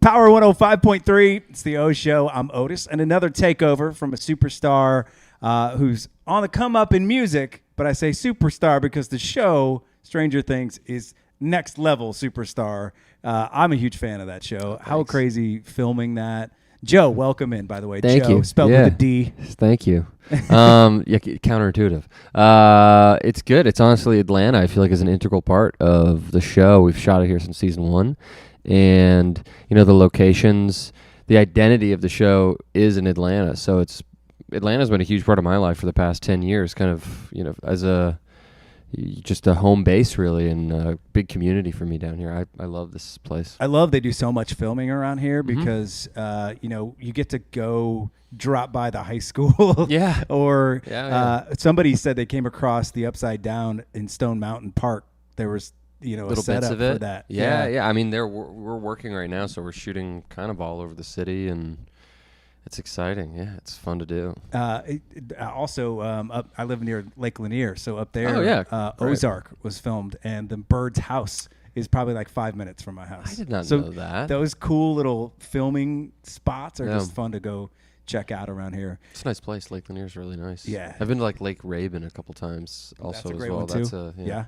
Power 105.3, it's the O Show. I'm Otis, and another takeover from a superstar who's on the come up in music, but I say superstar because the show, Stranger Things, is next level superstar. I'm a huge fan of that show. Thanks. How crazy filming that. Joe, welcome in, by the way. Thank Joe, you. spelled with a D. Thank you. Counterintuitive. It's good. It's honestly Atlanta, I feel like, is an integral part of the show. We've shot it here since season 1. And, you know, the locations, the identity of the show is in Atlanta. So Atlanta's been a huge part of my life for the past 10 years, kind of, you know, as just a home base, really, and a big community for me down here. I love this place. I love they do so much filming around here because, you know, you get to go drop by the high school. Yeah. Or somebody somebody said they came across the Upside Down in Stone Mountain Park. There was, you know, little a setup bits of it for that. Yeah. I mean, we're working right now, so we're shooting kind of all over the city, and it's exciting. Yeah, it's fun to do. I live near Lake Lanier, so up there, Right. Ozark was filmed, and the bird's house is probably like 5 minutes from my house. I did not so know that. Those cool little filming spots are Yeah. just fun to go check out around here. It's a nice place. Lake Lanier's really nice. Yeah. I've been to like Lake Raven a couple times also That's a great as well. one too. Yeah.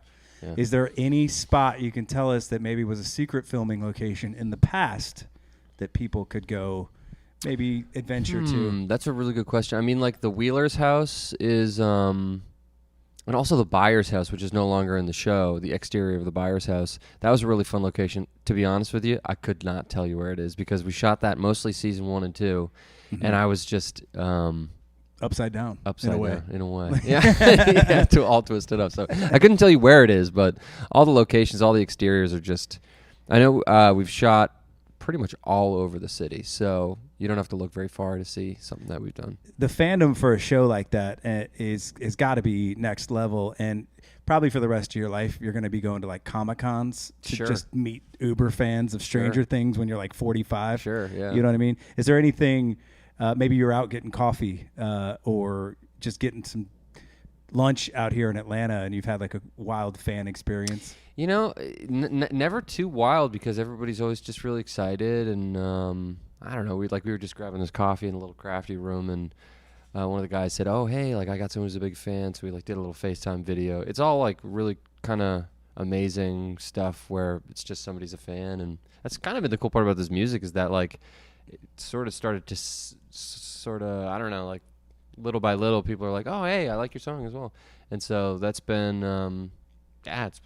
Is there any spot you can tell us that maybe was a secret filming location in the past that people could go maybe adventure to? That's a really good question. I mean, like the Wheeler's house is, and also the Byers house, which is no longer in the show, the exterior of the Byers house. That was a really fun location. To be honest with you, I could not tell you where it is because we shot that mostly season 1 and 2, and I was just Upside down, in a way. Yeah. All twisted up. So I couldn't tell you where it is, but all the locations, all the exteriors are just. I know we've shot pretty much all over the city, so you don't have to look very far to see something that we've done. The fandom for a show like that is got to be next level, and probably for the rest of your life, you're going to be going to like Comic-Cons to just meet uber fans of Stranger Things when you're like 45. Sure, yeah. You know what I mean? Is there anything? Maybe you're out getting coffee or just getting some lunch out here in Atlanta, and you've had like a wild fan experience. You know, never too wild because everybody's always just really excited, and I don't know. We were just grabbing this coffee in a little crafty room, and one of the guys said, "Oh, hey, like I got someone who's a big fan," so we like did a little FaceTime video. It's all like really kind of amazing stuff where it's just somebody's a fan, and that's kind of been the cool part about this music is that like it sort of started to I don't know, like little by little people are like, oh, hey, I like your song as well. And so that's been, it's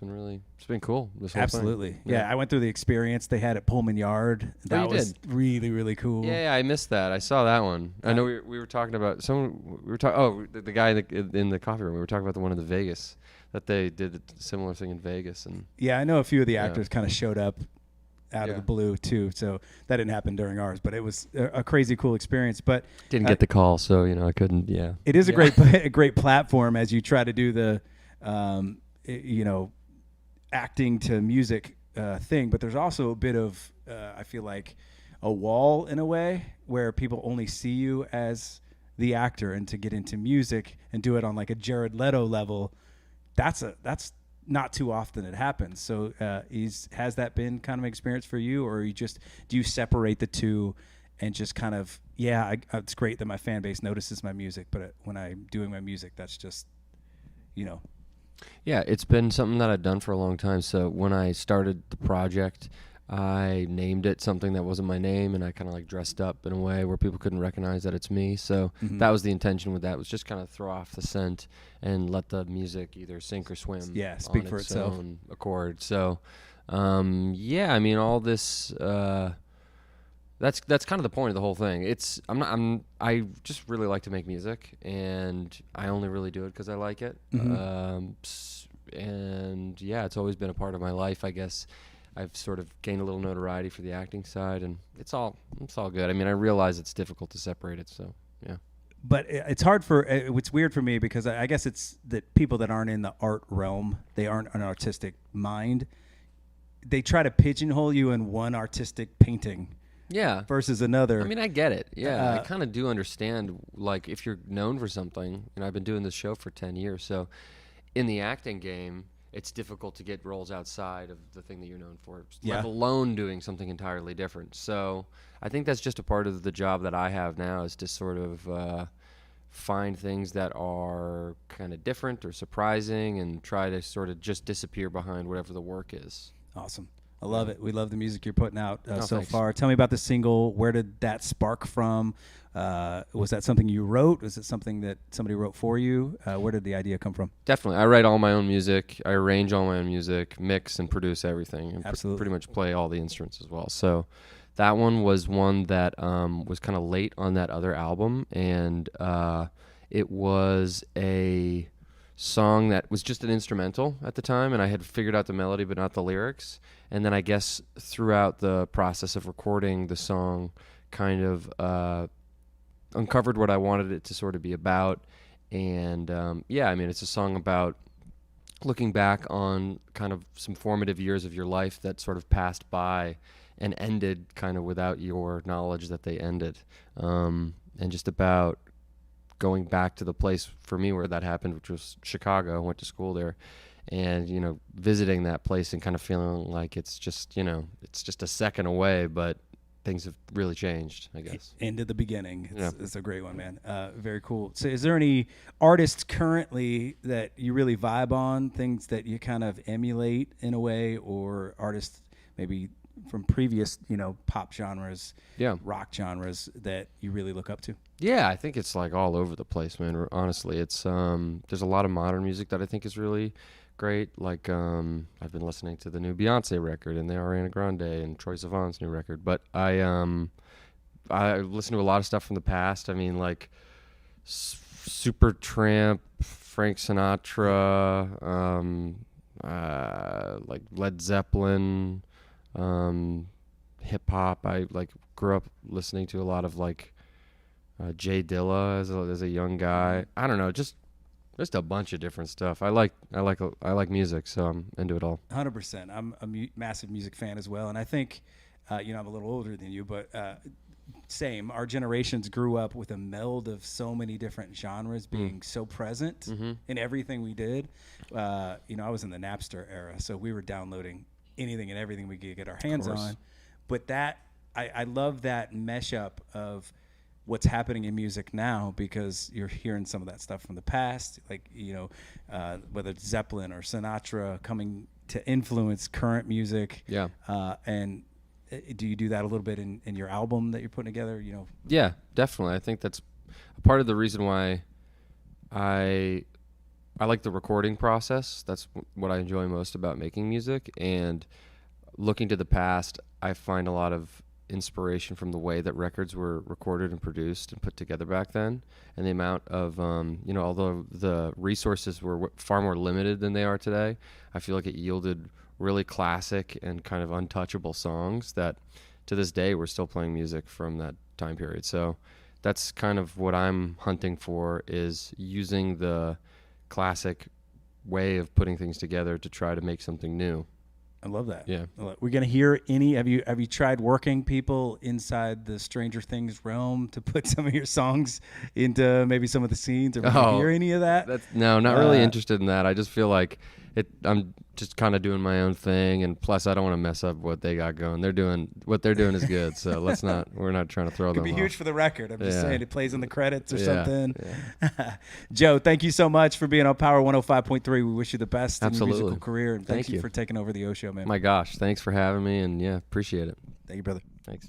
been cool. This whole Absolutely. thing. Yeah, I went through the experience they had at Pullman Yard. That was really, really cool. Yeah, I missed that. I saw that one. I know we were talking about the guy in the coffee room. We were talking about the one in the Vegas that they did a similar thing in Vegas. And yeah, I know a few of the actors kind of showed up out of the blue too, so that didn't happen during ours, but it was a crazy cool experience. But didn't get the call, so you know I couldn't. Yeah, it is a great platform as you try to do the you know, acting to music thing, but there's also a bit of I feel like a wall in a way where people only see you as the actor, and to get into music and do it on like a Jared Leto level, that's not too often it happens. So has that been kind of an experience for you, or do you separate the two and just kind of, it's great that my fan base notices my music, but when I'm doing my music, that's just, you know. Yeah, it's been something that I've done for a long time. So when I started the project, I named it something that wasn't my name, and I kind of like dressed up in a way where people couldn't recognize that it's me. So that was the intention with that, was just kind of throw off the scent and let the music either sink or swim. Yeah, speak on for its itself. own accord. So, I mean, all this. That's kind of the point of the whole thing. I just really like to make music, and I only really do it because I like it. And yeah, it's always been a part of my life, I guess. I've sort of gained a little notoriety for the acting side, and it's all good. I mean, I realize it's difficult to separate it, so yeah. But it's hard it's weird for me because I guess it's that people that aren't in the art realm, they aren't an artistic mind. They try to pigeonhole you in one artistic painting. Yeah. Versus another. I mean, I get it. Yeah, I kind of do understand. Like, if you're known for something, and I've been doing this show for 10 years, so in the acting game, it's difficult to get roles outside of the thing that you're known for, Yeah. let alone doing something entirely different. So I think that's just a part of the job that I have now, is to sort of find things that are kind of different or surprising and try to sort of just disappear behind whatever the work is. Awesome. I love it. We love the music you're putting out so thanks. far. Tell me about the single. Where did that spark from? Was that something you wrote? Was it something that somebody wrote for you? Where did the idea come from? Definitely. I write all my own music. I arrange all my own music, mix and produce everything, and Absolutely. pretty much play all the instruments as well. So that one was one that was kind of late on that other album, and it was a song that was just an instrumental at the time, and I had figured out the melody but not the lyrics. And then I guess throughout the process of recording the song, kind of uncovered what I wanted it to sort of be about. And yeah, I mean, it's a song about looking back on kind of some formative years of your life that sort of passed by and ended kind of without your knowledge that they ended, and just about going back to the place for me where that happened, which was Chicago. I went to school there, and visiting that place and kind of feeling like it's just it's just a second away, but things have really changed, I guess. Into the beginning. It's a great one, man. Very cool. So is there any artists currently that you really vibe on, things that you kind of emulate in a way, or artists maybe from previous, pop genres, rock genres that you really look up to? Yeah, I think it's like all over the place, man. Honestly, it's there's a lot of modern music that I think is really great. Like I've been listening to the new Beyonce record and the Ariana Grande and Troye Sivan's new record, but I listen to a lot of stuff from the past. I mean, like Supertramp, Frank Sinatra, like Led Zeppelin, hip hop. I grew up listening to a lot of Jay Dilla as a young guy. I don't know, just a bunch of different stuff. I like music, so I'm into it all. 100%. I'm a massive music fan as well, and I think I'm a little older than you, but same. Our generations grew up with a meld of so many different genres being so present in everything we did. I was in the Napster era, so we were downloading anything and everything we could get our hands on. But I love that mesh up of what's happening in music now, because you're hearing some of that stuff from the past, whether it's Zeppelin or Sinatra coming to influence current music. Yeah. And do you do that a little bit in your album that you're putting together? Yeah, definitely. I think that's a part of the reason why I like the recording process. That's what I enjoy most about making music. And looking to the past, I find a lot of inspiration from the way that records were recorded and produced and put together back then, and the amount of although the resources were far more limited than they are today, I feel like it yielded really classic and kind of untouchable songs that to this day we're still playing music from that time period. So that's kind of what I'm hunting for, is using the classic way of putting things together to try to make something new. I love that. Yeah. We're gonna hear any. Have you tried working people inside the Stranger Things realm to put some of your songs into maybe some of the scenes? Or hear any of that? No, not really interested in that. I just feel like I'm just kind of doing my own thing, and plus I don't want to mess up what they got going. What they're doing is good, so we're not trying to throw them off. Could be huge for the record. I'm just saying it plays in the credits or something. Yeah. Joe, thank you so much for being on Power 105.3. We wish you the best in your musical career, and thank you for taking over the O Show, man. My gosh, thanks for having me, and yeah, appreciate it. Thank you, brother. Thanks.